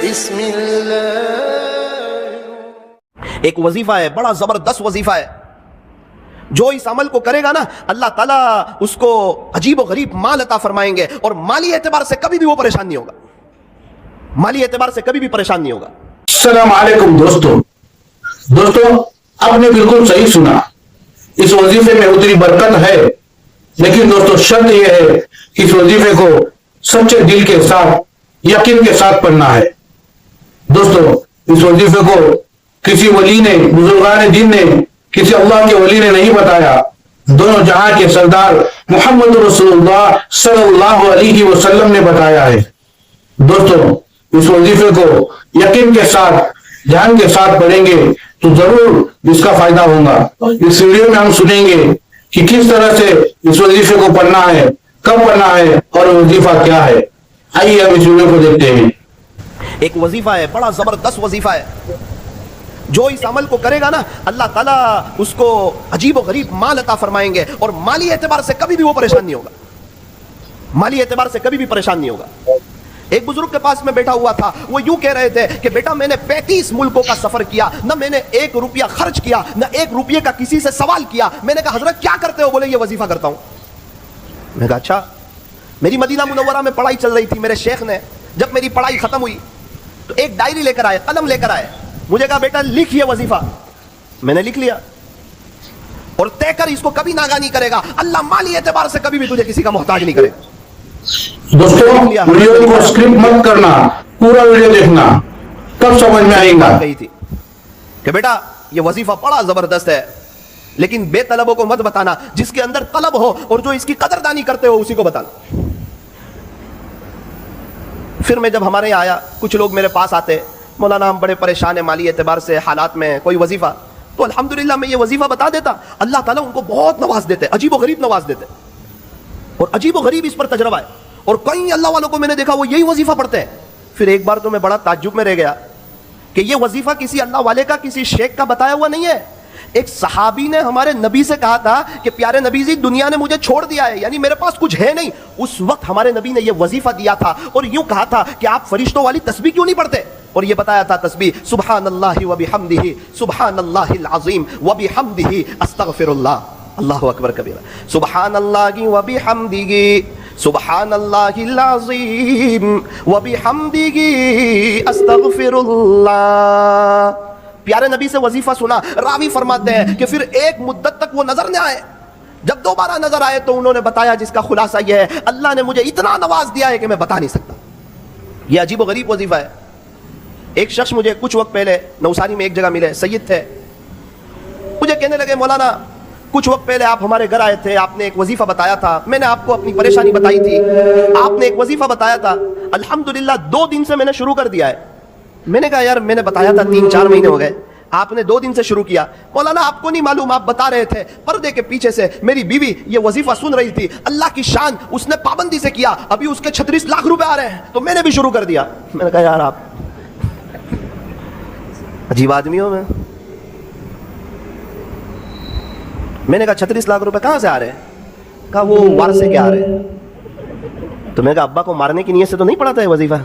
بسم اللہ۔ ایک وظیفہ ہے، بڑا زبردست وظیفہ ہے، جو اس عمل کو کرے گا نا اللہ تعالیٰ اس کو عجیب و غریب مال عطا فرمائیں گے، اور مالی اعتبار سے کبھی بھی وہ پریشان نہیں ہوگا، مالی اعتبار سے کبھی بھی پریشان نہیں ہوگا۔ السلام علیکم دوستو، آپ نے بالکل صحیح سنا، اس وظیفے میں اتنی برکت ہے، لیکن دوستو شرط یہ ہے کہ اس وظیفے کو سچے دل کے ساتھ، یقین کے ساتھ پڑھنا ہے۔ دوستو اس وظیفے کو کسی ولی نے، بزرگان دین نے، کسی اللہ کے ولی نے نہیں بتایا، دونوں جہاں کے سردار محمد رسول اللہ صلی اللہ علیہ وسلم نے بتایا ہے۔ دوستو اس وظیفے کو یقین کے ساتھ، دھیان کے ساتھ پڑھیں گے تو ضرور اس کا فائدہ ہوگا۔ اس ویڈیو میں ہم سنیں گے کہ کس طرح سے اس وظیفے کو پڑھنا ہے، کب پڑھنا ہے اور وظیفہ کیا ہے۔ آئیے ہم اس ویڈیو کو دیکھتے ہیں۔ ایک وظیفہ ہے، بڑا زبردست وظیفہ ہے، جو اس عمل کو کرے گا نا اللہ تعالیٰ اس کو عجیب و غریب مال عطا فرمائیں گے، اور مالی اعتبار سے کبھی بھی وہ پریشان نہیں ہوگا، مالی اعتبار سے کبھی بھی پریشان نہیں ہوگا۔ ایک بزرگ کے پاس میں بیٹھا ہوا تھا، وہ یوں کہہ رہے تھے کہ بیٹا میں نے 35 ملکوں کا سفر کیا، نہ میں نے 1 روپیہ خرچ کیا، نہ 1 روپیے کا کسی سے سوال کیا۔ میں نے کہا حضرت کیا کرتے ہو؟ بولے یہ وظیفہ کرتا ہوں۔ میں نے کہا اچھا۔ میری مدینہ منورہ میں پڑھائی چل رہی تھی، میرے شیخ نے جب میری پڑھائی ختم ہوئی تو ایک ڈائری لے کر آئے، قلم لے کر آئے، مجھے کہا بیٹا لکھ یہ وظیفہ۔ میں نے لکھ لیا، اور طے کر اس کو کبھی ناغہ نہیں کرے گا، اللہ مالی اعتبار سے کبھی بھی تجھے کسی کا محتاج نہیں کرے۔ دوستو ویڈیو کو سکرپ مت کرنا، پورا ویڈیو دیکھنا، تب سمجھ میں آئے گا۔ کہی تھی کہ بیٹا یہ وظیفہ بڑا زبردست ہے، لیکن بے طلبوں کو مت بتانا، جس کے اندر طلب ہو اور جو اس کی قدردانی کرتے ہو اسی کو بتانا۔ پھر میں جب ہمارے یہاں آیا، کچھ لوگ میرے پاس آتے، مولانا ہم بڑے پریشان ہیں مالی اعتبار سے، حالات میں کوئی وظیفہ، تو الحمدللہ میں یہ وظیفہ بتا دیتا، اللہ تعالیٰ ان کو بہت نواز دیتے، عجیب و غریب نواز دیتے، اور عجیب و غریب اس پر تجربہ ہے، اور کئی اللہ والوں کو میں نے دیکھا وہ یہی وظیفہ پڑھتے ہیں۔ پھر ایک بار تو میں بڑا تعجب میں رہ گیا کہ یہ وظیفہ کسی اللہ والے کا، کسی شیخ کا بتایا ہوا نہیں ہے۔ ایک صحابی نے ہمارے نبی سے کہا تھا کہ پیارے نبی جی دنیا نے مجھے چھوڑ دیا ہے، یعنی میرے پاس کچھ ہے نہیں۔ اس وقت ہمارے نبی نے یہ وظیفہ دیا تھا، اور یوں کہا تھا کہ آپ فرشتوں والی تسبیح کیوں نہیں پڑھتے، اور یہ بتایا تھا تسبیح سبحان اللہ وبحمدہ سبحان اللہ العظیم وبحمدہ استغفر اللہ، اللہ اکبر کبیرہ، سبحان اللہ وبحمدہ سبحان اللہ العظیم وبحمدہ استغفر اللہ۔ پیارے نبی سے وظیفہ سنا، راوی فرماتے ہیں کہ پھر ایک مدت تک وہ نظر نہ آئے، جب دوبارہ نظر آئے تو انہوں نے بتایا، جس کا خلاصہ یہ ہے اللہ نے مجھے اتنا نواز دیا ہے کہ میں بتا نہیں سکتا۔ یہ عجیب و غریب وظیفہ ہے۔ ایک شخص مجھے کچھ وقت پہلے نوساری میں ایک جگہ ملے، سید تھے، مجھے کہنے لگے مولانا کچھ وقت پہلے آپ ہمارے گھر آئے تھے، آپ نے ایک وظیفہ بتایا تھا، میں نے آپ کو اپنی پریشانی بتائی تھی، آپ نے ایک وظیفہ بتایا تھا، الحمدللہ 2 دن سے میں نے شروع کر دیا ہے۔ میں نے کہا یار میں نے بتایا تھا 3-4 مہینے ہو گئے، آپ نے 2 دن سے شروع کیا۔ مولانا آپ کو نہیں معلوم، آپ بتا رہے تھے پردے کے پیچھے سے میری بیوی یہ وظیفہ سن رہی تھی، اللہ کی شان اس نے پابندی سے کیا، ابھی اس کے 36 لاکھ روپے آ رہے ہیں، تو میں نے بھی شروع کر دیا۔ میں نے کہا یار آپ عجیب آدمی ہو۔ میں نے کہا 36 لاکھ روپے کہاں سے آ رہے ہیں؟ کہا وہ وارثے کے آ رہے ہیں۔ تو میں نے کہا ابا کو مارنے کی نیت سے تو نہیں پڑھا تھا یہ وظیفہ؟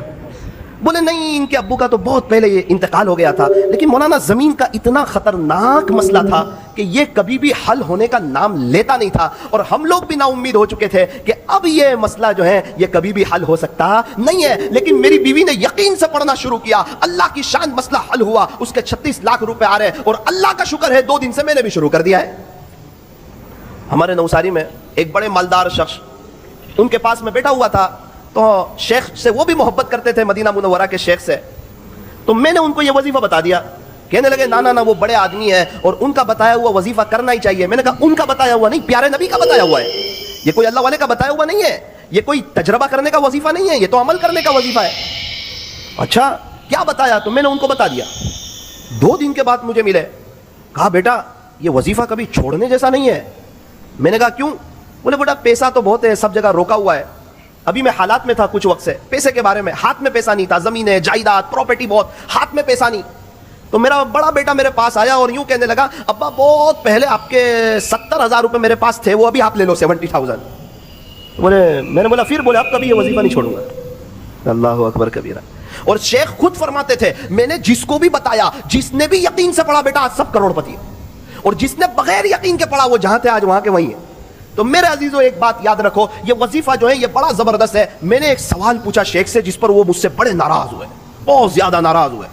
بولے نہیں، ان کے ابو کا تو بہت پہلے یہ انتقال ہو گیا تھا، لیکن مولانا زمین کا اتنا خطرناک مسئلہ تھا کہ یہ کبھی بھی حل ہونے کا نام لیتا نہیں تھا، اور ہم لوگ بھی نا امید ہو چکے تھے کہ اب یہ مسئلہ جو ہے یہ کبھی بھی حل ہو سکتا نہیں ہے، لیکن میری بیوی نے یقین سے پڑھنا شروع کیا، اللہ کی شان مسئلہ حل ہوا، اس کے 36 لاکھ روپے آ رہے ہیں، اور اللہ کا شکر ہے 2 دن سے میں نے بھی شروع کر دیا ہے۔ ہمارے نوساری میں ایک بڑے مالدار شخص، ان کے پاس میں بیٹھا ہوا تھا، تو شیخ سے وہ بھی محبت کرتے تھے، مدینہ منورہ کے شیخ سے، تو میں نے ان کو یہ وظیفہ بتا دیا۔ کہنے لگے نا وہ بڑے آدمی ہیں اور ان کا بتایا ہوا وظیفہ کرنا ہی چاہیے۔ میں نے کہا ان کا بتایا ہوا نہیں، پیارے نبی کا بتایا ہوا ہے، یہ کوئی اللہ والے کا بتایا ہوا نہیں ہے، یہ کوئی تجربہ کرنے کا وظیفہ نہیں ہے، یہ تو عمل کرنے کا وظیفہ ہے۔ اچھا کیا بتایا؟ تو میں نے ان کو بتا دیا۔ 2 دن کے بعد مجھے ملے، کہا بیٹا یہ وظیفہ کبھی چھوڑنے جیسا نہیں ہے۔ میں نے کہا کیوں؟ بولے بیٹا پیسہ تو بہت ہے، سب جگہ روکا ہوا ہے، ابھی میں حالات میں تھا کچھ وقت سے، پیسے کے بارے میں ہاتھ میں پیسہ نہیں تھا، زمینیں جائیداد پراپرٹی بہت، ہاتھ میں پیسہ نہیں۔ تو میرا بڑا بیٹا میرے پاس آیا اور یوں کہنے لگا ابا بہت پہلے آپ کے 70,000 روپے میرے پاس تھے، وہ ابھی آپ لے لو 70,000۔ بولے میں نے بولا پھر؟ بولے اب کبھی یہ وظیفہ نہیں چھوڑوں گا۔ اللہ اکبر کبیرہ۔ اور شیخ خود فرماتے تھے میں نے جس کو بھی بتایا, جس نے بھی یقین سے پڑھا بیٹا آج سب کروڑپتی ہے, اور جس نے بغیر یقین کے پڑھا وہ جہاں تھے آج وہاں کے وہیں ہیں. تو میرے عزیزو ایک بات یاد رکھو, یہ وظیفہ جو ہے یہ بڑا زبردست ہے. میں نے ایک سوال پوچھا شیخ سے جس پر وہ مجھ سے بڑے ناراض ہوئے, بہت زیادہ ناراض ہوئے,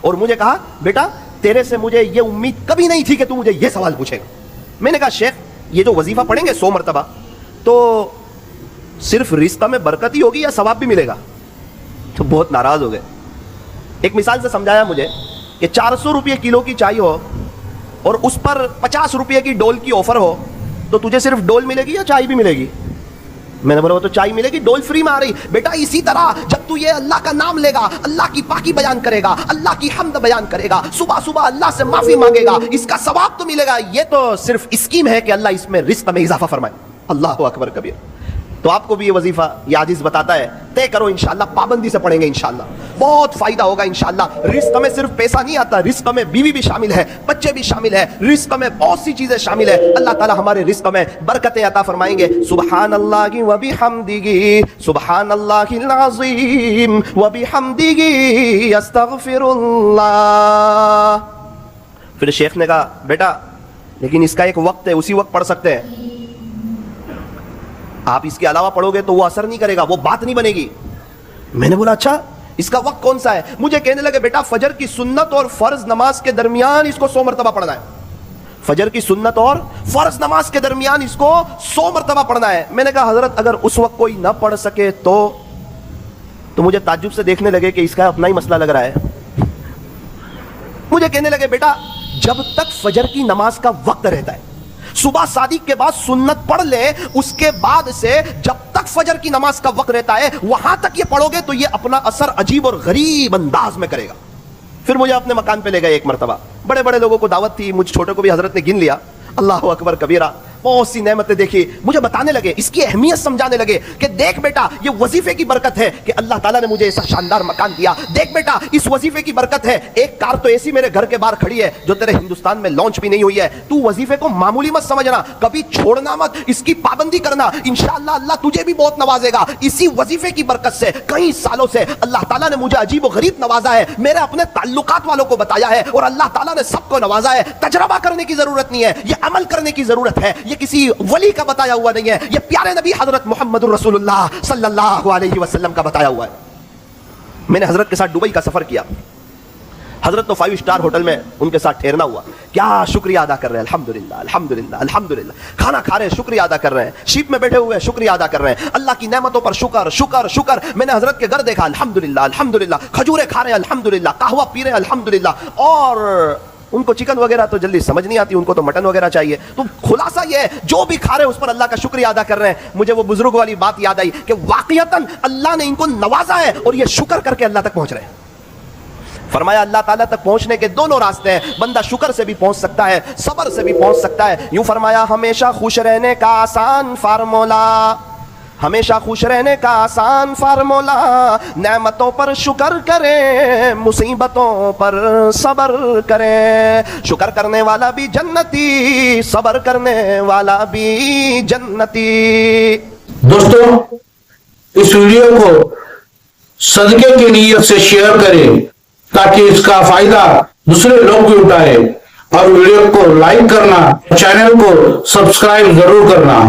اور مجھے کہا بیٹا تیرے سے مجھے یہ امید کبھی نہیں تھی کہ تو مجھے یہ سوال پوچھے گا. میں نے کہا شیخ یہ جو وظیفہ پڑھیں گے 100 مرتبہ تو صرف رزق میں برکت ہی ہوگی یا ثواب بھی ملے گا؟ تو بہت ناراض ہو گئے. ایک مثال سے سمجھایا مجھے کہ 400 روپے کلو کی چائے ہو اور اس پر 50 روپے کی ڈول کی آفر ہو تو تجھے صرف ڈول ملے گی یا چائے بھی ملے گی؟ میں نے بولا وہ تو چائے ملے گی, ڈول فری میں آ رہی. بیٹا اسی طرح جب تو یہ اللہ کا نام لے گا, اللہ کی پاکی بیان کرے گا, اللہ کی حمد بیان کرے گا, صبح صبح اللہ سے معافی مانگے گا, اس کا ثواب تو ملے گا. یہ تو صرف اسکیم ہے کہ اللہ اس میں رزق میں اضافہ فرمائے. اللہ اکبر کبیر. تو آپ کو بھی یہ وظیفہ یہ حدیث بتاتا ہے, طے کرو انشاءاللہ, پابندی سے پڑھیں گے انشاءاللہ, بہت فائدہ ہوگا انشاءاللہ. رزق میں صرف پیسہ نہیں آتا, رزق میں بیوی بھی شامل ہے, بچے بھی شامل ہے, رزق میں بہت سی چیزیں شامل ہے. اللہ تعالی ہمارے رزق میں برکتیں عطا فرمائیں گے. سبحان اللہ و بحمدہ سبحان اللہ العظیم و بحمدہ استغفر اللہ. پھر شیخ نے کہا بیٹا لیکن اس کا ایک وقت ہے, اسی وقت پڑھ سکتے ہیں, آپ اس کے علاوہ پڑھو گے تو وہ اثر نہیں کرے گا, وہ بات نہیں بنے گی. میں نے بولا اچھا اس کا وقت کون سا ہے؟ مجھے کہنے لگے بیٹا فجر کی سنت اور فرض نماز کے درمیان اس کو 100 مرتبہ پڑھنا ہے. فجر کی سنت اور فرض نماز کے درمیان اس کو 100 مرتبہ پڑھنا ہے. میں نے کہا حضرت اگر اس وقت کوئی نہ پڑھ سکے تو مجھے تعجب سے دیکھنے لگے کہ اس کا اپنا ہی مسئلہ لگ رہا ہے. مجھے کہنے لگے بیٹا جب تک فجر کی نماز کا وقت رہتا ہے, صبح صادق کے بعد سنت پڑھ لیں, اس کے بعد سے جب تک فجر کی نماز کا وقت رہتا ہے وہاں تک یہ پڑھو گے تو یہ اپنا اثر عجیب اور غریب انداز میں کرے گا. پھر مجھے اپنے مکان پہ لے گئے ایک مرتبہ, بڑے بڑے لوگوں کو دعوت تھی, مجھ چھوٹے کو بھی حضرت نے گن لیا. اللہ اکبر کبیرہ, بہت سی نعمتیں دیکھی, مجھے بتانے لگے, اس کی اہمیت سمجھانے لگے کہ دیکھ بیٹا یہ وظیفے کی برکت ہے کہ اللہ تعالیٰ نے مجھے ایسا شاندار مکان دیا. دیکھ بیٹا اس وظیفے کی برکت ہے, ایک کار تو ایسی میرے گھر کے باہر کھڑی ہے جو تیرے ہندوستان میں لانچ بھی نہیں ہوئی ہے. تو وظیفے کو معمولی مت سمجھنا, کبھی چھوڑنا مت, اس کی پابندی کرنا, انشاءاللہ اللہ تجھے بھی بہت نوازے گا. اسی وظیفے کی برکت سے کئی سالوں سے اللہ تعالیٰ نے مجھے عجیب و غریب نوازا ہے, میرے اپنے تعلقات والوں کو بتایا ہے, اور اللہ تعالیٰ نے سب کو نوازا ہے. تجربہ کرنے کی ضرورت نہیں ہے, یہ عمل کرنے کی ضرورت ہے. یہ کسی ولی کا بتایا ہوا نہیں ہے, یہ پیارے نبی حضرت محمد الرسول اللہ صلی اللہ علیہ وسلم کا بتایا ہوا ہے. میں نے حضرت کے ساتھ دبئی کا سفر کیا. حضرت تو 5 اسٹار ہوٹل میں ان کے ساتھ ٹھہرنا ہوا. کیا شکریہ ادا کر رہے ہیں, الحمدللہ الحمدللہ الحمدللہ. کھانا کھا رہے ہیں, شکریہ ادا کر رہے ہیں. شیپ میں بیٹھے ہوئے شکریہ ادا کر رہے ہیں. اللہ کی نعمتوں پر شکر شکر شکر. میں نے حضرت کے گھر دیکھا, الحمدللہ الحمدللہ. کھجورے کھا رہے ہیں, الحمدللہ. قہوہ پی رہے ہیں, الحمدللہ. اور ان کو چکن وغیرہ تو جلدی سمجھ نہیں آتی, ان کو تو مٹن وغیرہ چاہیے. تو خلاصہ یہ ہے جو بھی کھا رہے ہیں اس پر اللہ کا شکریہ ادا کر رہے ہیں. مجھے وہ بزرگ والی بات یاد آئی کہ واقعتاً اللہ نے ان کو نوازا ہے اور یہ شکر کر کے اللہ تک پہنچ رہے ہیں. فرمایا اللہ تعالیٰ تک پہنچنے کے دونوں راستے ہیں, بندہ شکر سے بھی پہنچ سکتا ہے, صبر سے بھی پہنچ سکتا ہے. یوں فرمایا ہمیشہ خوش رہنے کا آسان فارمولا, ہمیشہ خوش رہنے کا آسان فارمولا, نعمتوں پر شکر کریں, مصیبتوں پر صبر کریں. شکر کرنے والا بھی جنتی, صبر کرنے والا بھی جنتی. دوستوں اس ویڈیو کو صدقے کی نیت سے شیئر کریں تاکہ اس کا فائدہ دوسرے لوگ بھی اٹھائیں, اور ویڈیو کو لائک کرنا, چینل کو سبسکرائب ضرور کرنا.